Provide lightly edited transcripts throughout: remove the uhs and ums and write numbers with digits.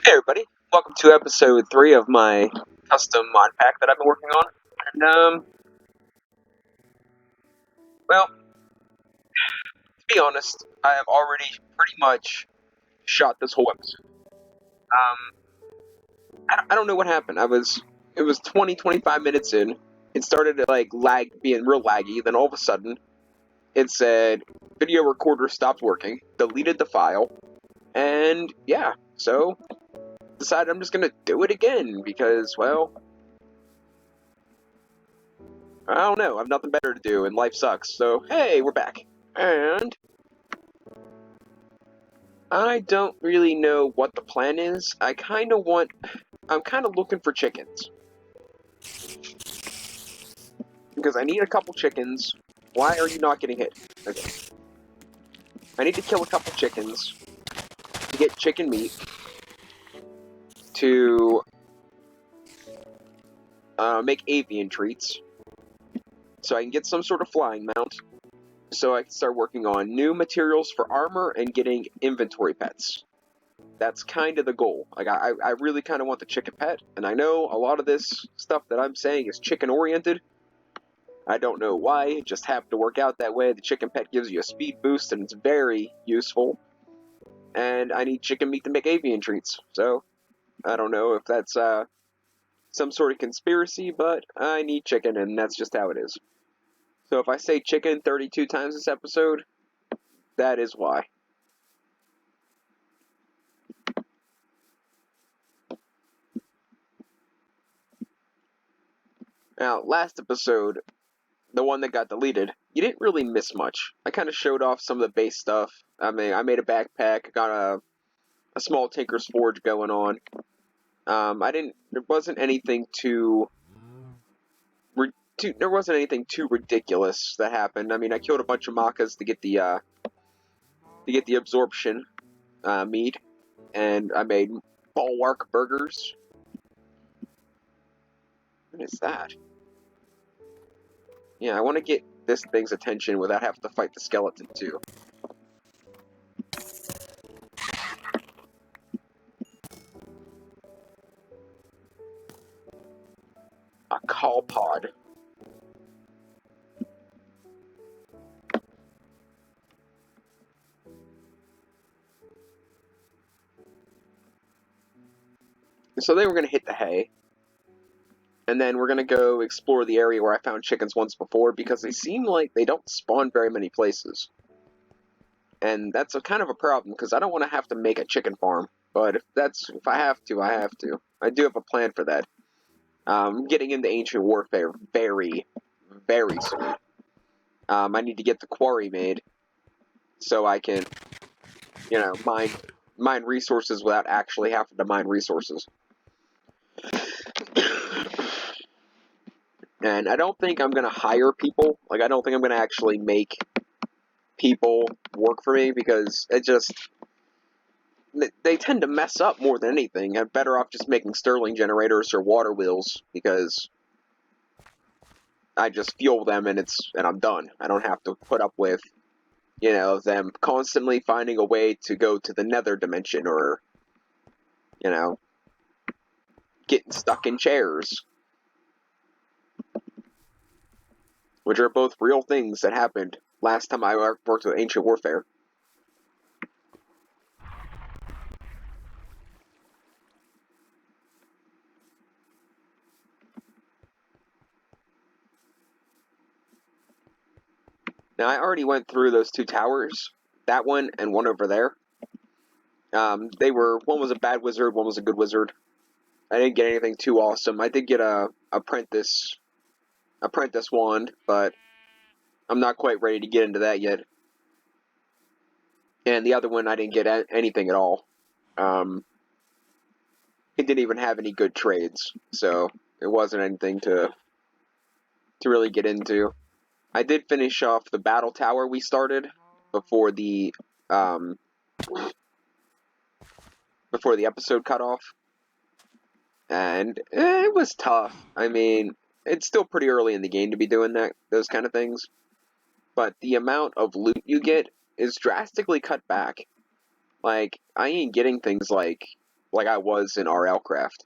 Hey everybody, welcome to episode 3 of my custom mod pack that I've been working on. And, well, to be honest, I have already pretty much shot this whole episode. I don't know what happened. It was 25 minutes in. It started to, being real laggy. Then all of a sudden, it said, video recorder stopped working, deleted the file, and yeah, so, decided I'm just gonna do it again, because, well, I don't know, I have nothing better to do, and life sucks, so, hey, we're back. And I don't really know what the plan is. I'm kind of looking for chickens. Because I need a couple chickens. Why are you not getting hit? Okay. I need to kill a couple chickens to get chicken meat to make avian treats. So I can get some sort of flying mount. So I can start working on new materials for armor and getting inventory pets. That's kind of the goal. I really kind of want the chicken pet, and I know a lot of this stuff that I'm saying is chicken oriented. I don't know why, it just happened to work out that way. The chicken pet gives you a speed boost and it's very useful. And I need chicken meat to make avian treats, so I don't know if that's some sort of conspiracy, but I need chicken and that's just how it is. So if I say chicken 32 times this episode, that is why. Now, last episode, the one that got deleted, you didn't really miss much. I kind of showed off some of the base stuff. I mean, I made a backpack, got a small Tinker's Forge going on. There wasn't anything there wasn't anything too ridiculous that happened. I mean, I killed a bunch of Makas to get the absorption meat, and I made bulwark burgers. What is that? Yeah, I want to get this thing's attention without having to fight the skeleton too. A call pod. So then we're gonna hit the hay, and then we're gonna go explore the area where I found chickens once before because they seem like they don't spawn very many places. And that's kind of a problem because I don't want to have to make a chicken farm. But if I have to, I have to. I do have a plan for that. Getting into ancient warfare very, very soon. I need to get the quarry made so I can, mine resources without actually having to mine resources. And I don't think I'm gonna hire people. Like, I don't think I'm gonna actually make people work for me because they tend to mess up more than anything. I'm better off just making Stirling generators or water wheels because I just fuel them and I'm done. I don't have to put up with, them constantly finding a way to go to the nether dimension or, getting stuck in chairs. Which are both real things that happened last time I worked with Ancient Warfare. Now, I already went through those two towers, that one and one over there. One was a bad wizard, one was a good wizard. I didn't get anything too awesome. I did get a apprentice wand, but I'm not quite ready to get into that yet. And the other one, I didn't get anything at all. It didn't even have any good trades, so it wasn't anything to really get into. I did finish off the battle tower we started before the episode cut off, and it was tough. I mean, it's still pretty early in the game to be doing those kind of things, but the amount of loot you get is drastically cut back. Like, I ain't getting things like like I was in RLCraft.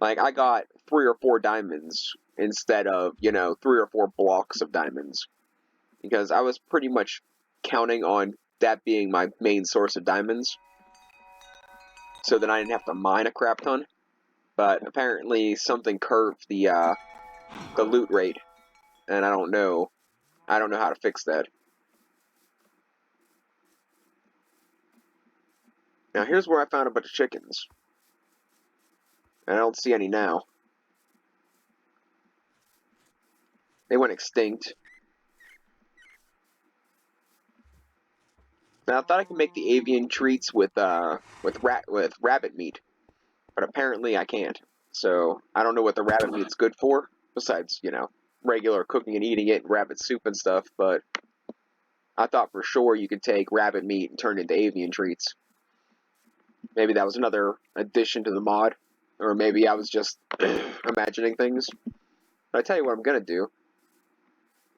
Like, I got 3 or 4 diamonds instead of, 3 or 4 blocks of diamonds. Because I was pretty much counting on that being my main source of diamonds. So that I didn't have to mine a crap ton. But apparently something curved the loot rate. And I don't know how to fix that. Now here's where I found a bunch of chickens. And I don't see any now. They went extinct. Now I thought I could make the avian treats with rabbit meat, but apparently I can't. So I don't know what the rabbit meat's good for, besides, regular cooking and eating it, rabbit soup and stuff, but I thought for sure you could take rabbit meat and turn it into avian treats. Maybe that was another addition to the mod, or maybe I was just imagining things. But I tell you what I'm gonna do,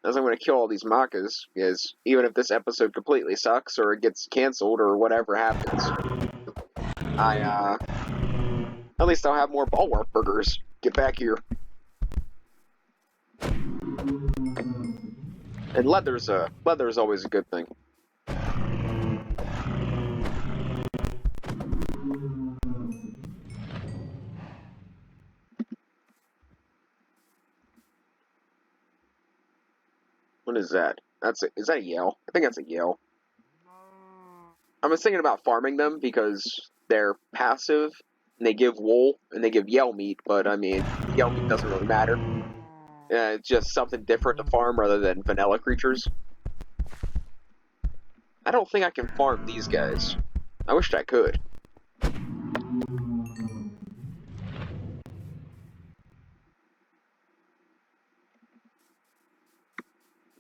is I'm gonna kill all these Macas, because even if this episode completely sucks, or it gets cancelled, or whatever happens, at least I'll have more Bulwark burgers. Get back here. And leather's always a good thing. What is that? Is that a Yale? I think that's a Yale. I was thinking about farming them because they're passive, and they give wool, and they give Yale meat, but I mean, Yale meat doesn't really matter. It's just something different to farm rather than vanilla creatures. I don't think I can farm these guys. I wished I could.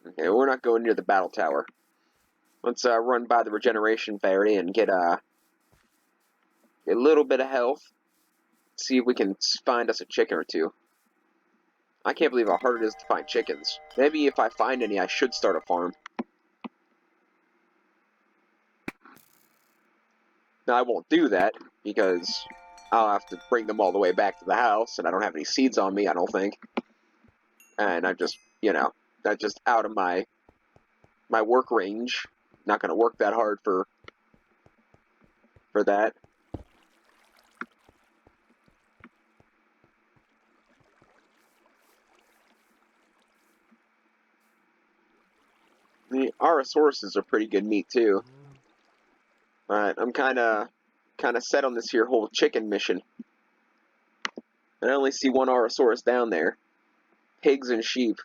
Okay, we're not going near the battle tower. Let's run by the regeneration fairy and get a little bit of health. See if we can find us a chicken or two. I can't believe how hard it is to find chickens. Maybe if I find any, I should start a farm. Now, I won't do that, because I'll have to bring them all the way back to the house, and I don't have any seeds on me, I don't think. And I'm just, that's just out of my work range. Not going to work that hard for that. The Arasauruses are pretty good meat, too. But I'm kind of set on this here whole chicken mission. I only see one Arasaurus down there. Pigs and sheep.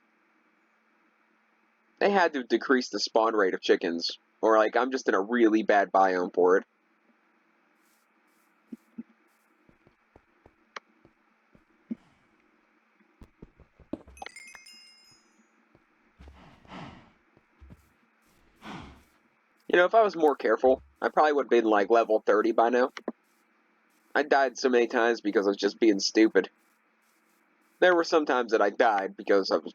They had to decrease the spawn rate of chickens. Or, like, I'm just in a really bad biome for it. If I was more careful, I probably would have been, like, level 30 by now. I died so many times because I was just being stupid. There were some times that I died because I was,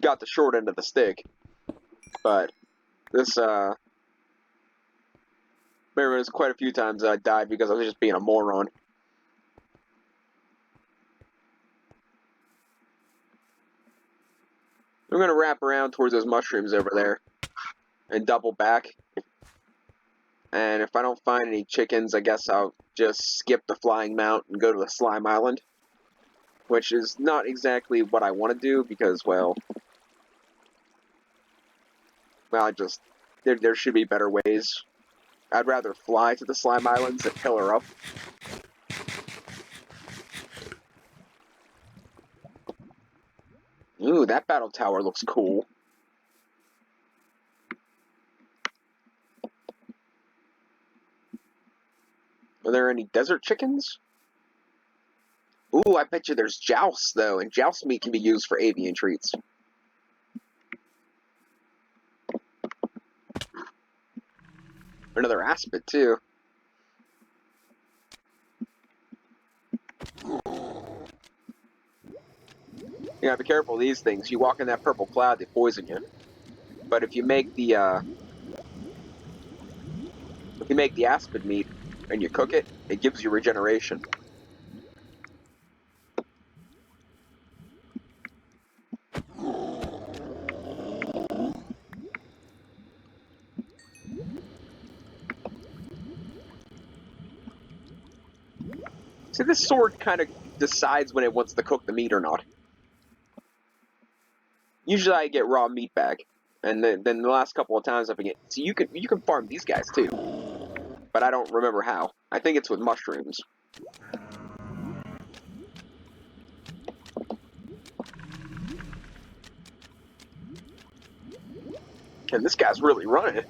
got the short end of the stick. But this, remember, there's quite a few times that I died because I was just being a moron. I'm going to wrap around towards those mushrooms over there and double back. And if I don't find any chickens, I guess I'll just skip the Flying Mount and go to the Slime Island. Which is not exactly what I want to do because, well, there should be better ways. I'd rather fly to the Slime Islands than pillar up. Ooh, that battle tower looks cool. Are there any desert chickens? Ooh, I bet you there's joust, though, and joust meat can be used for avian treats. Another aspid, too. You gotta be careful of these things. You walk in that purple cloud, they poison you. But if you make the aspid meat, and you cook it, it gives you regeneration. See, this sword kind of decides when it wants to cook the meat or not. Usually I get raw meat back, and then the last couple of times I've been getting... See, you can farm these guys too, but I don't remember how. I think it's with mushrooms. And this guy's really running.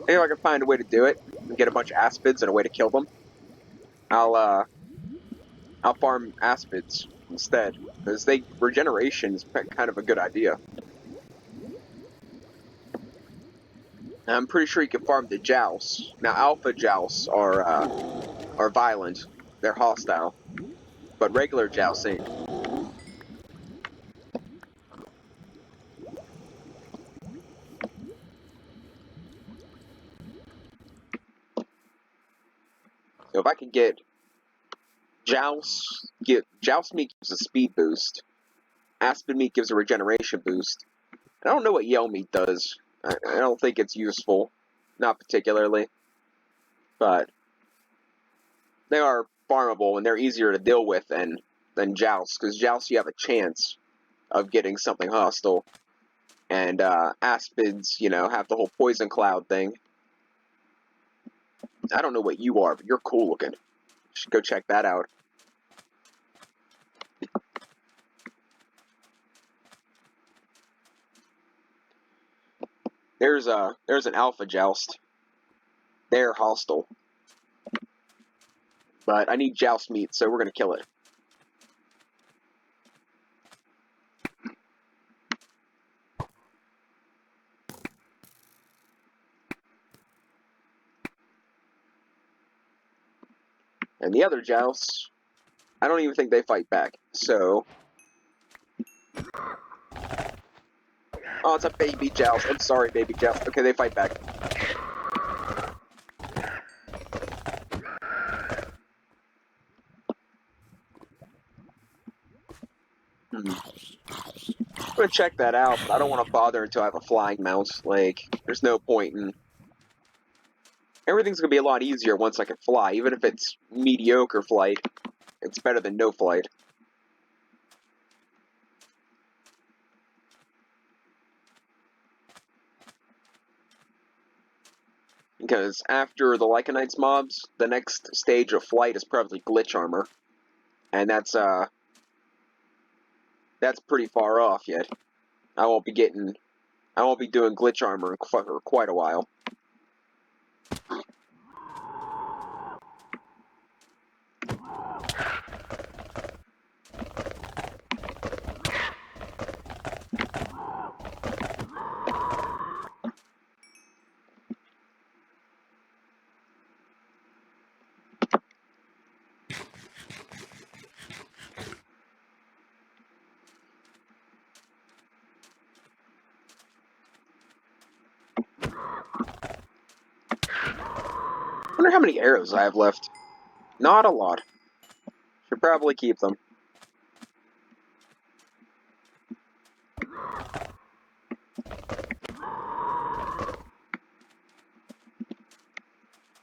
Maybe if I can find a way to do it and get a bunch of aspids and a way to kill them, I'll farm aspids instead, because regeneration is kind of a good idea. I'm pretty sure you can farm the Joust. Now, alpha Jousts are violent. They're hostile. But regular Jousts ain't. So if I can get Joust meat gives a speed boost. Aspid meat gives a regeneration boost. I don't know what Yell meat does. I don't think it's useful. Not particularly. But they are farmable and they're easier to deal with than Joust. Because Joust you have a chance of getting something hostile. And aspids, have the whole poison cloud thing. I don't know what you are, but you're cool looking. You should go check that out. There's an alpha Joust. They're hostile. But I need Joust meat, so we're gonna kill it. And the other Jousts, I don't even think they fight back. So, oh, it's a baby Joust. I'm sorry, baby Joust. Okay, they fight back. I'm gonna check that out, but I don't want to bother until I have a flying mount. Like, there's no point in... Everything's gonna be a lot easier once I can fly, even if it's mediocre flight. It's better than no flight. Because after the Lycanites mobs, the next stage of flight is probably glitch armor. And that's pretty far off yet. I won't be doing glitch armor for quite a while. I wonder how many arrows I have left. Not a lot. Should probably keep them.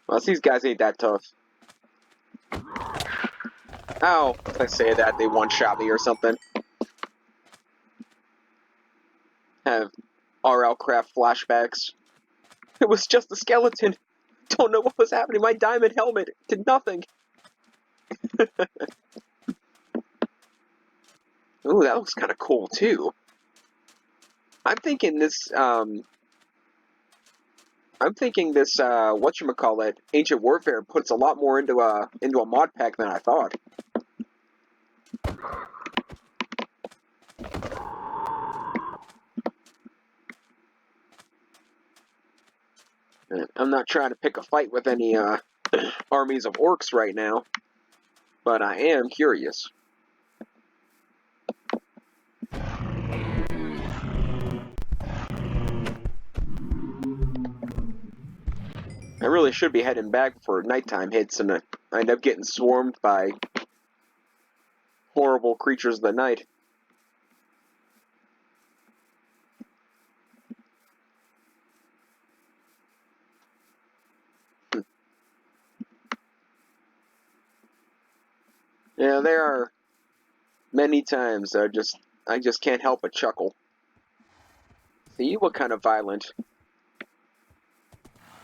Unless these guys ain't that tough. Ow, if I say that, they one-shot me or something. Have RL Craft flashbacks. It was just a skeleton. Don't know what was happening. My diamond helmet did nothing. Ooh, that looks kind of cool too. I'm thinking this, whatchamacallit, Ancient Warfare puts a lot more into a mod pack than I thought. I'm not trying to pick a fight with any armies of orcs right now, but I am curious. I really should be heading back before nighttime hits and I end up getting swarmed by horrible creatures of the night. Yeah, there are many times I just can't help but chuckle. See, what kind of violent?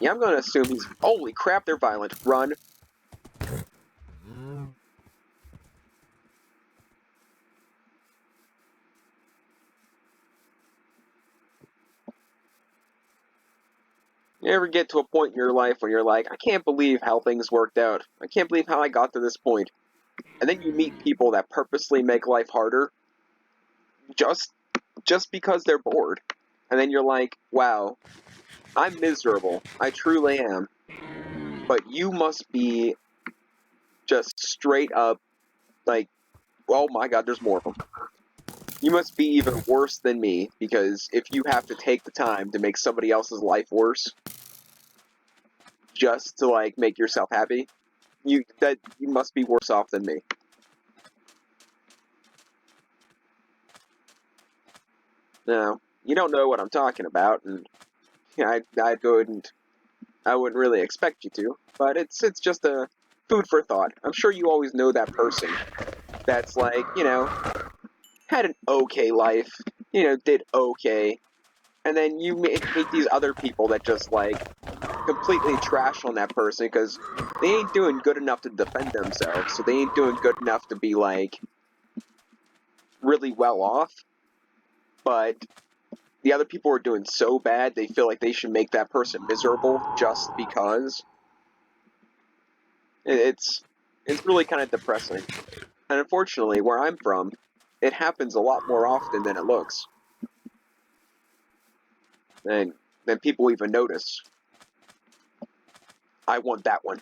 Yeah, I'm gonna assume he's... Holy crap, they're violent. Run. You ever get to a point in your life when you're like, I can't believe how things worked out. I can't believe how I got to this point. And then you meet people that purposely make life harder just because they're bored. And then you're like, wow, I'm miserable. I truly am. But you must be just straight up like, oh my god, there's more of them. You must be even worse than me, because if you have to take the time to make somebody else's life worse just to like make yourself happy, you must be worse off than me. Now, you don't know what I'm talking about, and I wouldn't really expect you to, but it's just a food for thought. I'm sure you always know that person that's like, had an okay life, did okay, and then you meet these other people that just like completely trash on that person because they ain't doing good enough to defend themselves, so they ain't doing good enough to be like really well off, but the other people are doing so bad they feel like they should make that person miserable just because. It's really kind of depressing. And unfortunately, where I'm from, it happens a lot more often than it looks. And than people even notice. I want that one.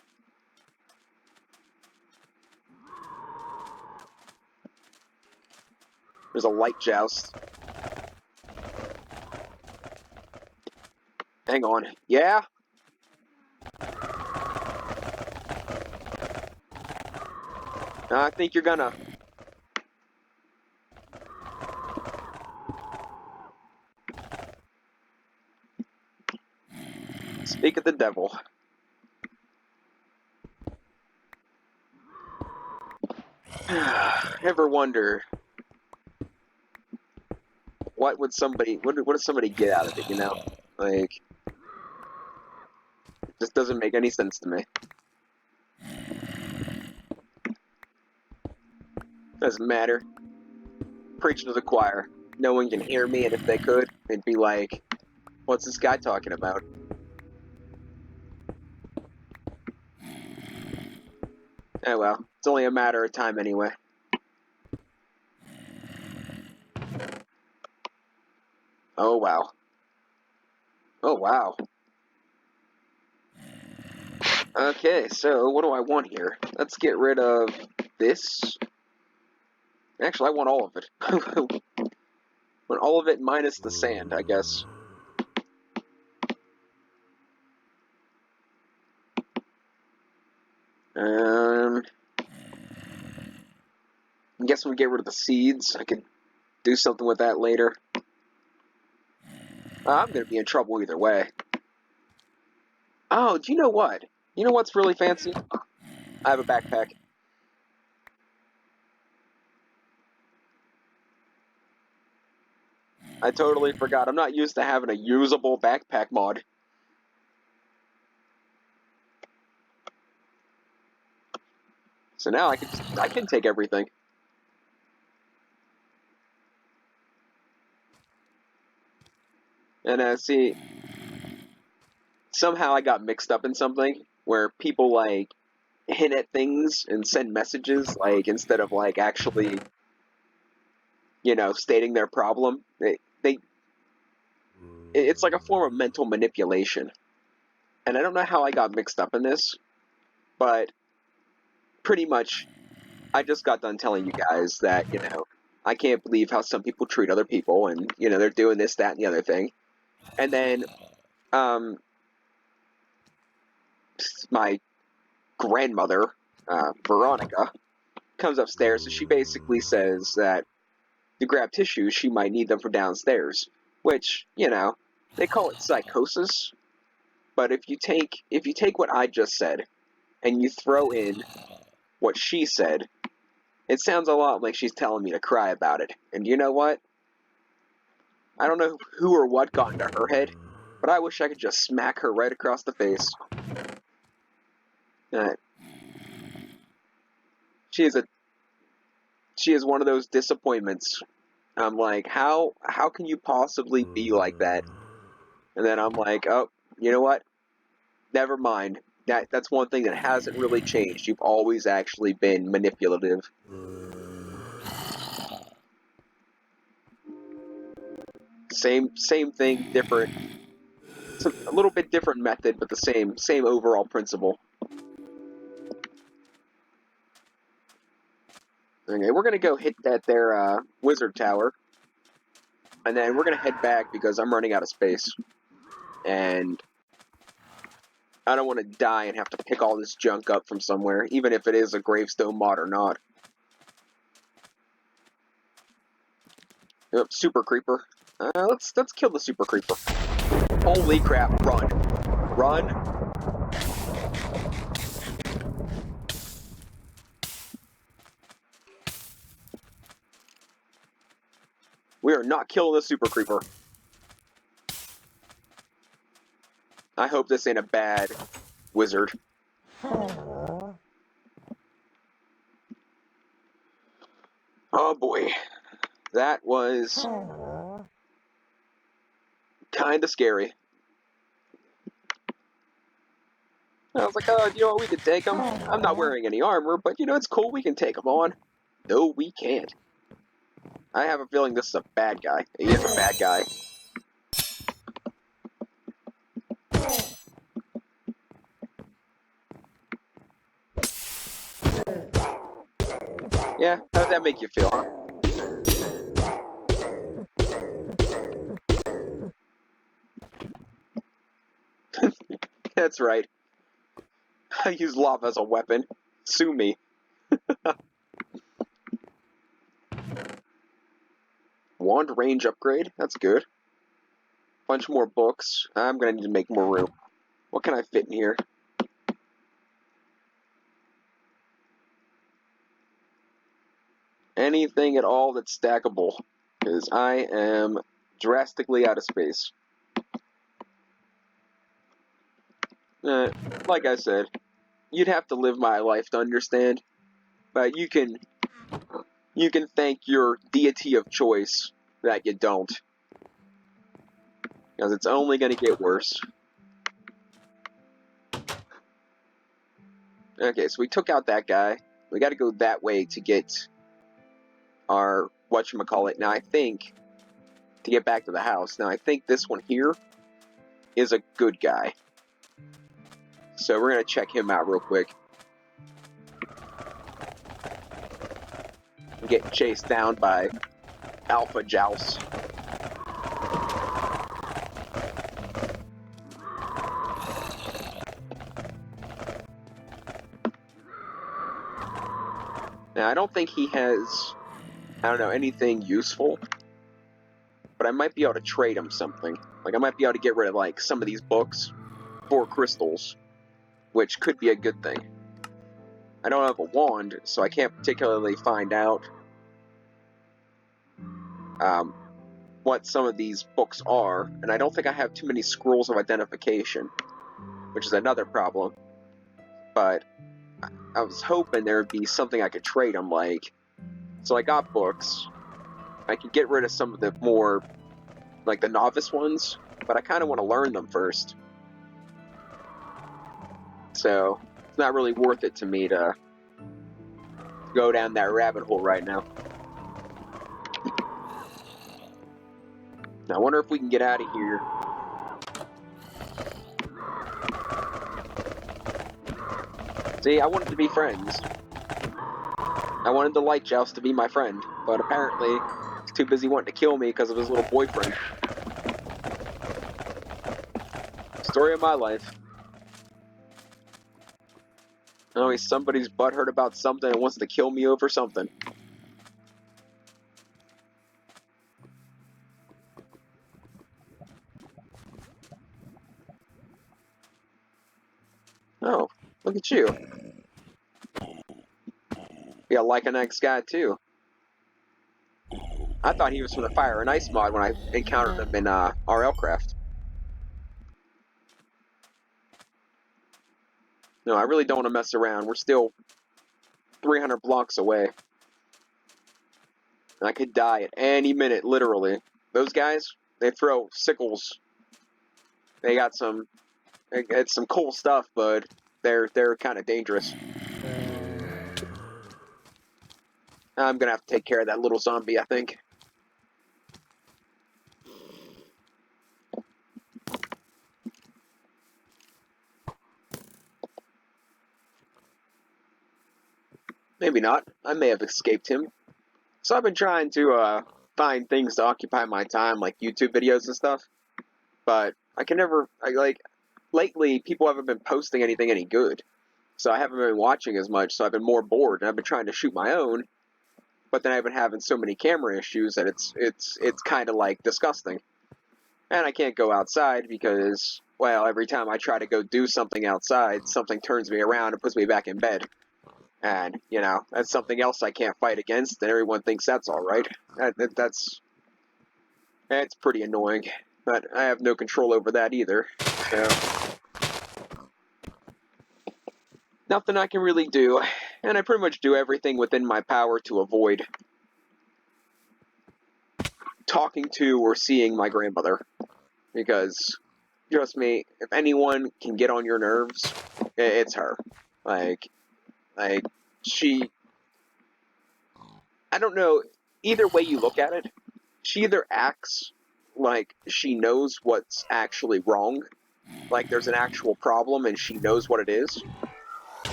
There's a light joust. Hang on. Yeah? I think you're gonna. Speak of the devil. Ever wonder what does somebody get out of it, Like, it just doesn't make any sense to me. Doesn't matter. Preaching to the choir. No one can hear me, and if they could, they'd be like, what's this guy talking about? Oh well, it's only a matter of time anyway. Oh wow. Oh wow. Okay, so what do I want here? Let's get rid of this. Actually, I want all of it. I want all of it minus the sand, I guess. I guess we get rid of the seeds. I could do something with that later. I'm gonna be in trouble either way. Oh, do you know what? You know what's really fancy? I have a backpack. I totally forgot. I'm not used to having a usable backpack mod. So now I can take everything. And see, somehow I got mixed up in something where people like hint at things and send messages like instead of like actually, stating their problem. It's like a form of mental manipulation. and I don't know how I got mixed up in this, but pretty much I just got done telling you guys that, I can't believe how some people treat other people, and, they're doing this, that, and the other thing. And then, my grandmother, Veronica, comes upstairs, and she basically says that to grab tissues, she might need them from downstairs, which, they call it psychosis, but if you take what I just said, and you throw in what she said, it sounds a lot like she's telling me to cry about it. And you know what? I don't know who or what got into her head, but I wish I could just smack her right across the face. She is one of those disappointments. I'm like, how can you possibly be like that? And then I'm like, oh, you know what? Never mind. That's one thing that hasn't really changed. You've always actually been manipulative. Same thing, different. It's a little bit different method, but the same overall principle. Okay, we're gonna go hit that there wizard tower, and then we're gonna head back because I'm running out of space, and I don't want to die and have to pick all this junk up from somewhere, even if it is a gravestone mod or not. Yep, super creeper. Let's kill the super creeper. Holy crap! Run, run! We are not killing the super creeper. I hope this ain't a bad wizard. Oh boy, that was kind of scary. I was like, oh, you know what, we can take him. I'm not wearing any armor, but it's cool, we can take him on. No, we can't. I have a feeling this is a bad guy. He is a bad guy. Yeah, how did that make you feel, huh? That's right. I use lava as a weapon. Sue me. Wand range upgrade. That's good. Bunch more books. I'm gonna need to make more room. What can I fit in here? Anything at all that's stackable, because I am drastically out of space. Like I said, you'd have to live my life to understand, but you can thank your deity of choice that you don't, because it's only going to get worse. Okay, so we took out that guy. We got to go that way to get our whatchamacallit. Now I think, to get back to the house, now I think this one here is a good guy. So we're going to check him out real quick. I'm getting chased down by Alpha Joust. Now I don't think he has, anything useful, but I might be able to trade him something. Like, I might be able to get rid of, like, some of these books for crystals, which could be a good thing. I don't have a wand, so I can't particularly find out what some of these books are, and I don't think I have too many scrolls of identification, which is another problem. But I was hoping there would be something I could trade them, like, so I got books. I could get rid of some of the more, like, the novice ones, but I kind of want to learn them first. So it's not really worth it to me to go down that rabbit hole right now. Now I wonder if we can get out of here. See, I wanted to be friends. I wanted the Light Joust to be my friend, but apparently he's too busy wanting to kill me because of his little boyfriend. Story of my life. Always somebody's butthurt about something and wants to kill me over something. Oh, look at you. You got like an ex guy too. I thought he was from the Fire and Ice mod when I encountered him in RLCraft. No, I really don't want to mess around. We're still 300 blocks away. I could die at any minute, literally. Those guys, they throw sickles. They got some, it's some cool stuff, but they're kind of dangerous. I'm gonna have to take care of that little zombie, I think. Maybe not. I may have escaped him. So I've been trying to find things to occupy my time, like YouTube videos and stuff. But I can never, lately people haven't been posting anything any good. So I haven't been watching as much, so I've been more bored, and I've been trying to shoot my own. But then I've been having so many camera issues that it's kind of like disgusting. And I can't go outside because, well, every time I try to go do something outside, something turns me around and puts me back in bed. And, you know, that's something else I can't fight against, and everyone thinks that's alright. That's pretty annoying. But I have no control over that either. So, nothing I can really do. And I pretty much do everything within my power to avoid talking to or seeing my grandmother. Because, trust me, if anyone can get on your nerves, it's her. Like, she... I don't know, either way you look at it, she either acts like she knows what's actually wrong, like there's an actual problem and she knows what it is.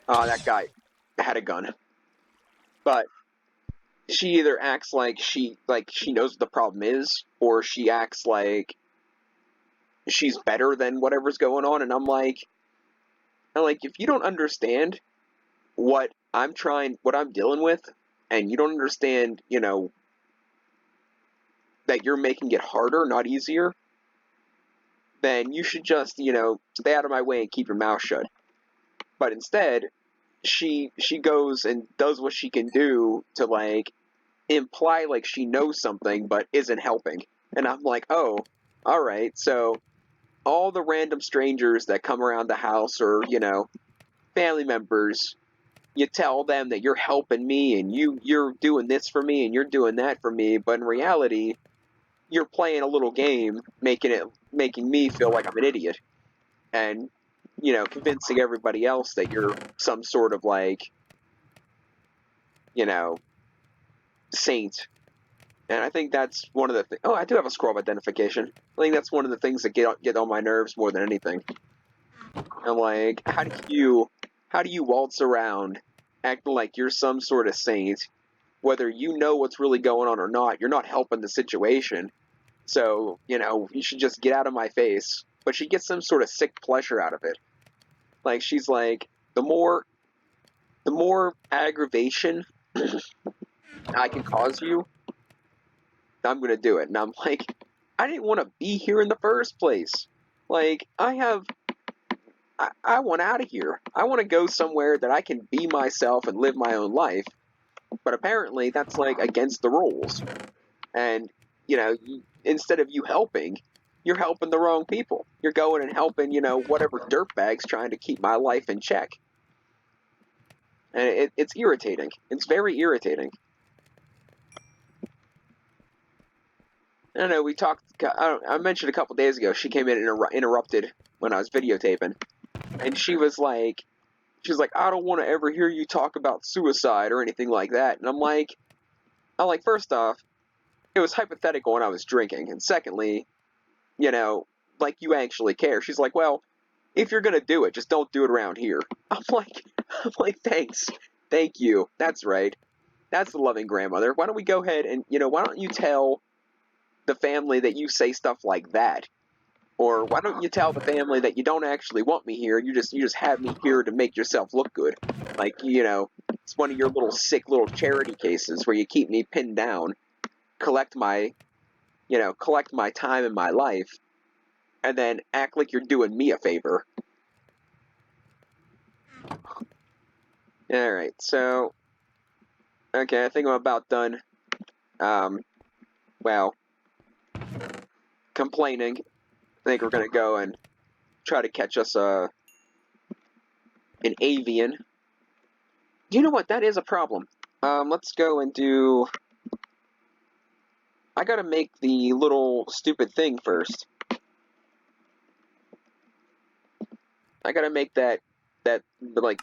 That guy had a gun. But she either acts like she knows what the problem is, or she acts like she's better than whatever's going on, and I'm like, if you don't understand what I'm dealing with, and you don't understand, you know, that you're making it harder, not easier, then you should just, you know, stay out of my way and keep your mouth shut. But instead, she goes and does what she can do to, like, imply like she knows something but isn't helping. And I'm like, oh, alright, so all the random strangers that come around the house, or, you know, family members, you tell them that you're helping me and you're doing this for me and you're doing that for me, but in reality, you're playing a little game, making me feel like I'm an idiot, and, you know, convincing everybody else that you're some sort of, like, you know, saint. And I think that's one of the things. Oh, I do have a scroll of identification. I think that's one of the things that get on my nerves more than anything. I'm like, how do you waltz around acting like you're some sort of saint, whether you know what's really going on or not? You're not helping the situation. So, you know, you should just get out of my face. But she gets some sort of sick pleasure out of it. Like, she's like, the more aggravation I can cause you, I'm gonna do it. And I'm like, I didn't want to be here in the first place. Like, I want out of here. I want to go somewhere that I can be myself and live my own life. But apparently that's, like, against the rules. And, you know, instead of you helping, you're helping the wrong people. You're going and helping, you know, whatever dirtbags trying to keep my life in check. And it's irritating. It's very irritating. I don't know, we talked, I mentioned a couple days ago, she came in and interrupted when I was videotaping. And she was like, I don't want to ever hear you talk about suicide or anything like that. And I'm like, first off, it was hypothetical when I was drinking. And secondly, you know, like, you actually care. She's like, well, if you're gonna do it, just don't do it around here. I'm like, thanks, thank you. That's right. That's the loving grandmother. Why don't we go ahead and, why don't you tell the family that you say stuff like that? Or why don't you tell the family that you don't actually want me here? You just have me here to make yourself look good. Like, it's one of your little sick little charity cases where you keep me pinned down, collect my time in my life, and then act like you're doing me a favor. Alright, so, okay, I think I'm about done, well, complaining. I think we're gonna go and try to catch us an avian. You know what? That is a problem. Let's go and do... I gotta make the little stupid thing first. I gotta make that like,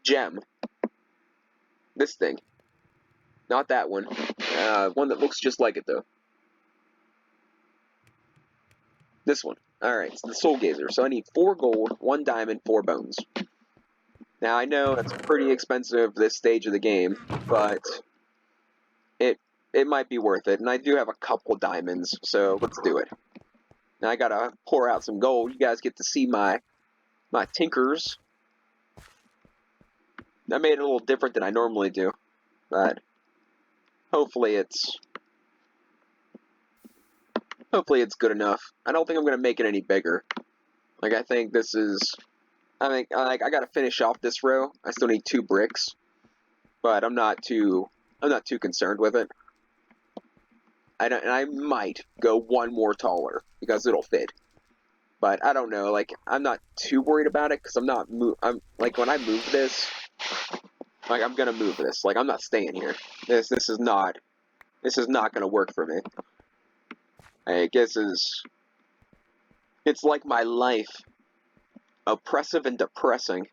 gem. This thing. Not that one. One that looks just like it, though. This one. Alright, it's the Soul Gazer. So I need 4 gold, 1 diamond, 4 bones. Now, I know that's pretty expensive this stage of the game, but it might be worth it. And I do have a couple diamonds, so let's do it. Now I gotta pour out some gold. You guys get to see my tinkers. I made it a little different than I normally do, but hopefully it's good enough. I don't think I'm gonna make it any bigger. Like, I think this is... I gotta finish off this row. I still need 2 bricks, but I'm not too concerned with it. And I might go 1 more taller because it'll fit. But I don't know. Like, I'm not too worried about it because I'm like, when I move this, like, I'm gonna move this. Like, I'm not staying here. This is not gonna work for me. I guess it's like my life. Oppressive and depressing.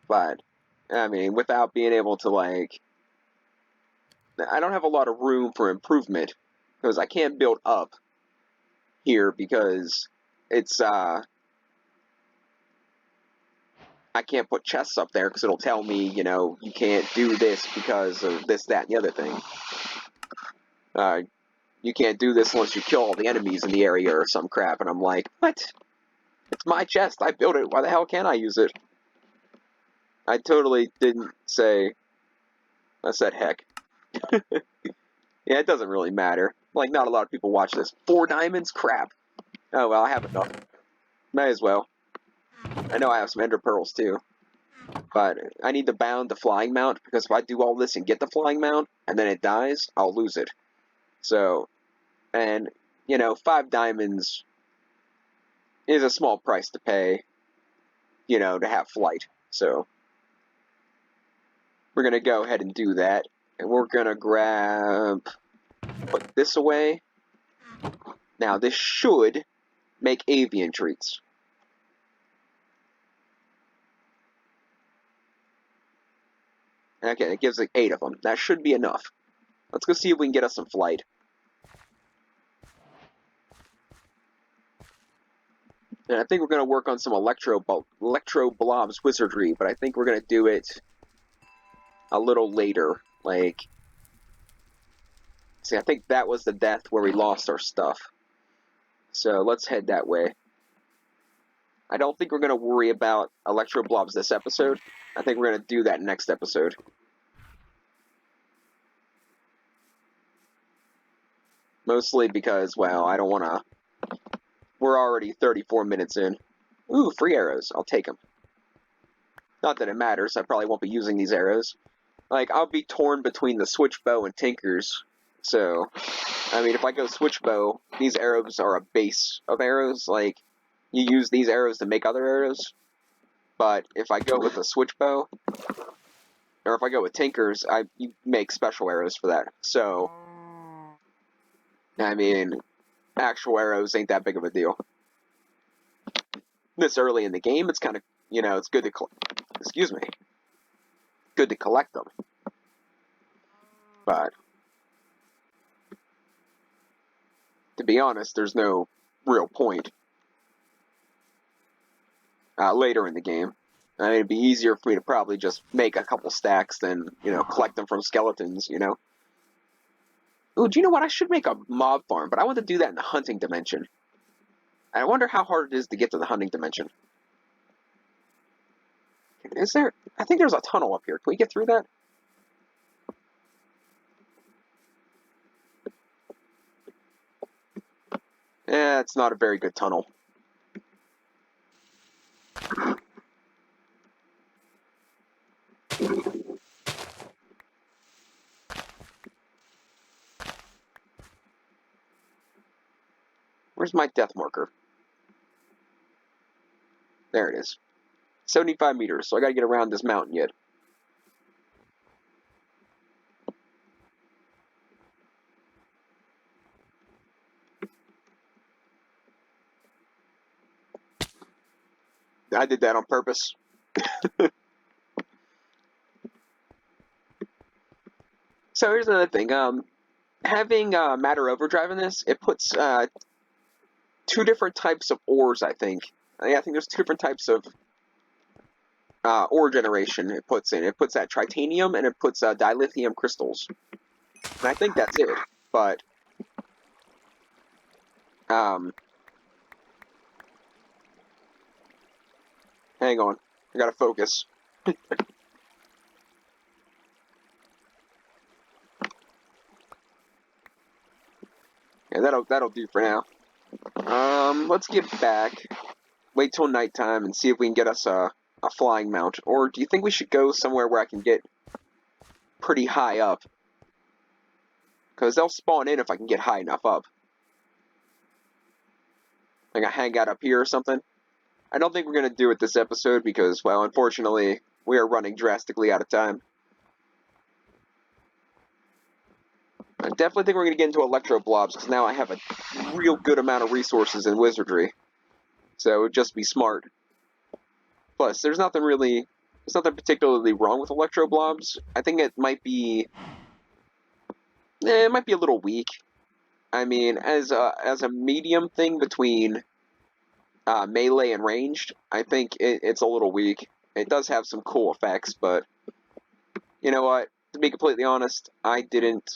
But, I mean, without being able to, like... I don't have a lot of room for improvement, because I can't build up here, because it's, I can't put chests up there, because it'll tell me, you can't do this because of this, that, and the other thing. You can't do this unless you kill all the enemies in the area or some crap, and I'm like, what? It's my chest, I built it, why the hell can't I use it? I totally didn't say... I said heck. Yeah, it doesn't really matter. Like, not a lot of people watch this. 4 diamonds? Crap. Oh, well, I have enough. May as well. I know I have some ender pearls, too. But I need to bound the flying mount, because if I do all this and get the flying mount, and then it dies, I'll lose it. So, and, 5 diamonds is a small price to pay, to have flight. So, we're going to go ahead and do that. And we're going to put this away. Now, this should make avian treats. Okay, it gives like 8 of them. That should be enough. Let's go see if we can get us some flight. And I think we're going to work on some Electro Blob's wizardry, but I think we're going to do it a little later. Like, see, I think that was the death where we lost our stuff. So let's head that way. I don't think we're going to worry about Electro Blobs this episode. I think we're going to do that next episode. Mostly because, well, I don't want to... We're already 34 minutes in. Ooh, free arrows. I'll take them. Not that it matters. I probably won't be using these arrows. Like, I'll be torn between the switch bow and tinkers. So, I mean, if I go switch bow, these arrows are a base of arrows. Like, you use these arrows to make other arrows. But if I go with a switch bow, or if I go with tinkers, you make special arrows for that. So, I mean, actual arrows ain't that big of a deal. This early in the game, it's kind of, it's good to, good to collect them. But, to be honest, there's no real point. later in the game. I mean, it'd be easier for me to probably just make a couple stacks than, collect them from skeletons, Ooh, do you know what? I should make a mob farm, but I want to do that in the hunting dimension. I wonder how hard it is to get to the hunting dimension. Is there... I think there's a tunnel up here. Can we get through that? Eh, it's not a very good tunnel. Where's my death marker? There it is. 75 meters, so I gotta get around this mountain yet. I did that on purpose. So here's another thing. Having Matter Overdrive in this, it puts two different types of ores, I think. I think there's two different types of ore generation it puts in. It puts that tritanium and it puts dilithium crystals. And I think that's it. But hang on. I gotta focus. Yeah, that'll do for now. Let's get back. Wait till nighttime and see if we can get us a flying mount. Or do you think we should go somewhere where I can get pretty high up? Because they'll spawn in if I can get high enough up. Like a hangout up here or something. I don't think we're going to do it this episode because, well, unfortunately, we are running drastically out of time. I definitely think we're going to get into Electro Blobs because now I have a real good amount of resources in Wizardry. So it would just be smart. Plus, there's nothing particularly wrong with Electro Blobs. I think it might be a little weak. I mean, as a medium thing between melee and ranged, I think it's a little weak. It does have some cool effects, but you know what? To be completely honest, I didn't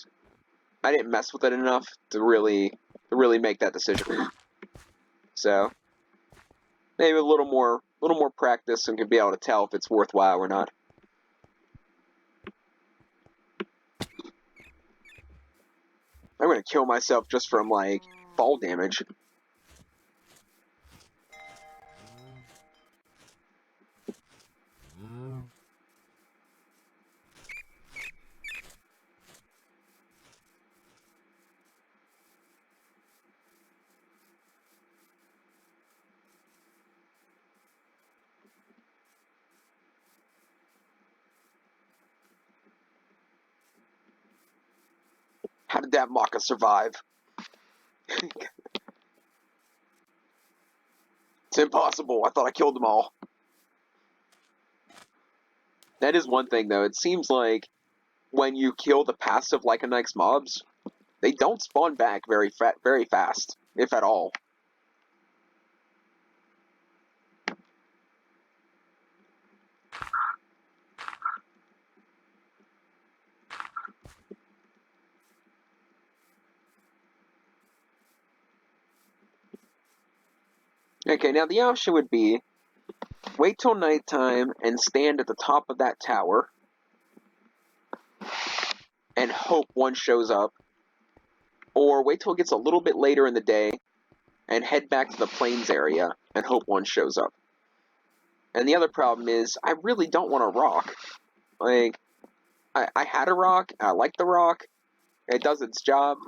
mess with it enough to really make that decision. So maybe a little more practice and could be able to tell if it's worthwhile or not. I'm gonna kill myself just from like fall damage. How did that Maka survive? It's impossible. I thought I killed them all. That is one thing, though. It seems like when you kill the passive Lycanix mobs, they don't spawn back very fast, if at all. Okay, now the option would be wait till nighttime and stand at the top of that tower and hope one shows up, or wait till it gets a little bit later in the day and head back to the plains area and hope one shows up. And the other problem is, I really don't want a rock. Like, I had a rock, I like the rock, it does its job.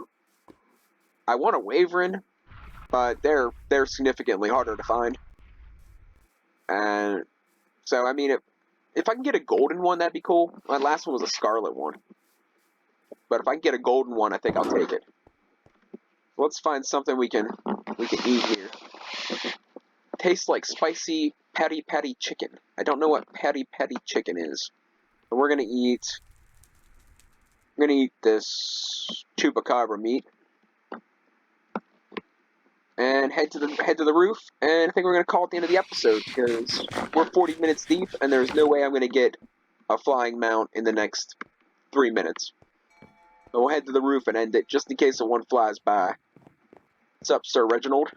I want a Wyvern, but they're significantly harder to find. And so, I mean, if I can get a golden one, that'd be cool. My last one was a scarlet one. But if I can get a golden one, I think I'll take it. Let's find something we can eat here. Tastes like spicy patty chicken. I don't know what patty chicken is. But we're gonna eat this chupacabra meat. and head to the roof. And I think we're gonna call it the end of the episode because we're 40 minutes deep, and there's no way I'm gonna get a flying mount in the next 3 minutes. So we'll head to the roof and end it just in case one flies by. What's up, Sir Reginald?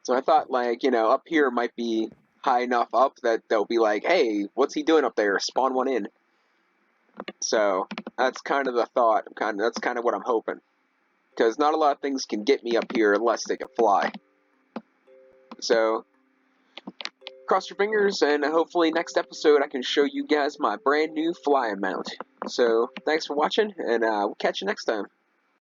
So I thought, like, up here might be high enough up that they'll be like, hey, what's he doing up there? Spawn one in. So that's kind of the thought. That's kind of what I'm hoping. Because not a lot of things can get me up here unless they can fly. So cross your fingers, and hopefully next episode I can show you guys my brand new flying mount. So thanks for watching, and we'll catch you next time.